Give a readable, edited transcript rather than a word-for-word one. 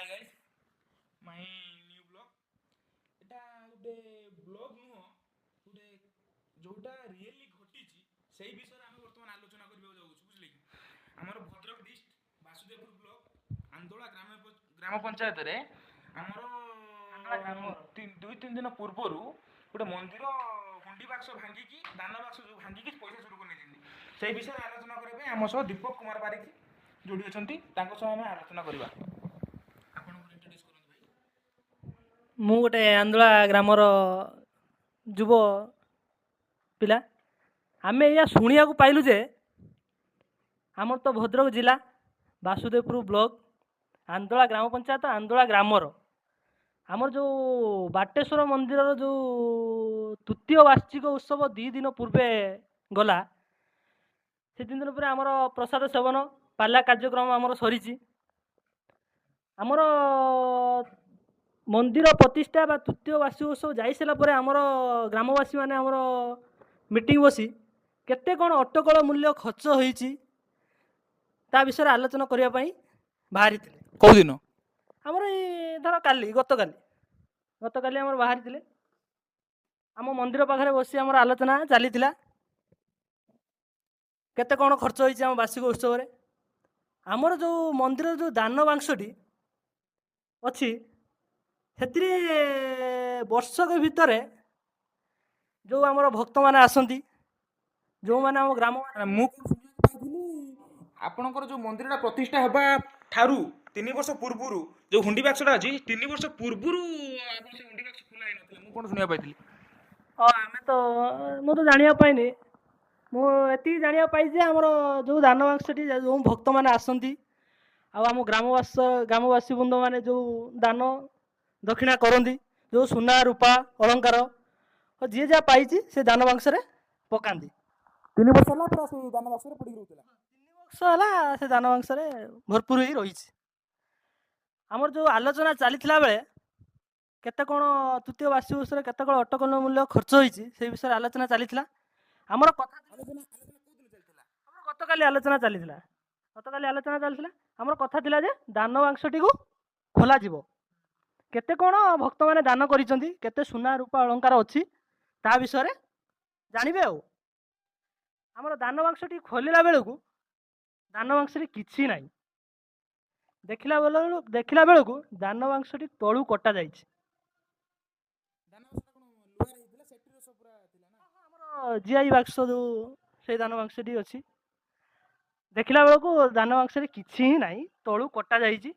Hi guys my new blog एटा गोटे blog नुह गोटे जोटा रियली घटिची सेही विषय रे आमे वर्तमान आलोचना करबा जाउछु बुझले कि हमर भद्रक डिस्ट्रिक्ट वासुदेवपुर ब्लॉक आंदोला ग्राम पंचायत रे हमर दुई तीन दिन पूर्वरु गोटे मंदिर हुंडी बाक्स भांगी की दान बाक्स जो भांगी की पैसा चोरी कर नेजेंदी सेही विषय रे आलोचना करबे हम सह दीपक कुमार बारिक जोड़ी अछंती तांको सह हम आलोचना करबा। ମୁଁ ଗୋଟେ ଆନ୍ଦୋଳା ଗ୍ରାମର ଯୁବ ପିଲା। ଆମେ ଏହା ଶୁଣିବାକୁ ପାଇଲୁ ଯେ ଆମର ତ ଭଦ୍ରକ ଜିଲ୍ଲା ବାସୁଦେବପୁର ବ୍ଲକ ଆନ୍ଦୋଳା ଗ୍ରାମ ପଞ୍ଚାୟତ ଆନ୍ଦୋଳା ଗ୍ରାମର ଆମର ଯେଉଁ ବାଟେଶ୍ୱର ମନ୍ଦିରର ଯେଉଁ ତୃତୀୟ ବାର୍ଷିକ ଉତ୍ସବ 2 ଦିନ ପୂର୍ବେ ଗଲା। ସେ 3 ଦିନ ପରେ ଆମର ପ୍ରସାଦ ସେବନ ପାଲା କାର୍ଯ୍ୟକ୍ରମ ଆମର ସରିଛି। ଆମର मंदिर प्रतिष्ठा बा तृतीय वार्षिक उत्सव जाई सारा पर आमर ग्रामवासी माने आमर मीटिंग बसी केते कौन अटकल मूल्य खर्च होईची ता विषय आलोचना करने बाहरी कौ दिन आमर धर काली गतकाली आमर बाहरी थिले आम मंदिर पाखरे बसी आमर आलोचना चली केते कौन खर्च होईची आम वार्षिक उत्सव रे आमर जो मंदिर जो दान बांसटी अच्छी से वर्षक भितर जो आमर भक्त मैंने आसती जो मैंने आम ग्राम आपणकर जो मंदिर प्रतिष्ठा होगा ठारू 3 वर्ष पूर्व जो हुंडी बाक्सटा अच्छी 3 वर्ष पूर्व हुंडी बाक्स खोला ही कौन शुणा पाई आम तो मुझे जाना पाइनि मुझे जाना पाई आमर जो दान बाक्सटी जो भक्त मैंने आसती आम ग्रामवासी बृंद मैंने जो दान दक्षिणा करती जो सुना रूपा अलंकार जी जहाँ पाई से दान बाक्स पकाती 3 वर्ष होला पूरा से दान बाक्स पड़ी रहउतला 3 वर्ष है से दान बाक्स भरपूर ही रही आमर जो आलोचना चली बेले केते कौन तृतीय वार्षिक उत्सव केते कौन अटकल मूल्य खर्च होईची से विषय आलोचना चली आमर गतकाली आलोचना चली आमर कथा थिला जे दान बाक्सटी को खोला जीवो केते कौन भक्त मैंने दान करिसेंती केते सुना रूपा अलंकार अच्छी ता विषय जानवे आमर दान बाक्सटी खोलिला बेलू दान बाक्स किछि नाई देखला बेलू दान बाक्सटी तलू कटा जाइछि जीआई बाक्स जो से दान बाक्सटी अच्छी देखला बेलू दान बाक्स किछि ही नाई तलू कटा जाइछि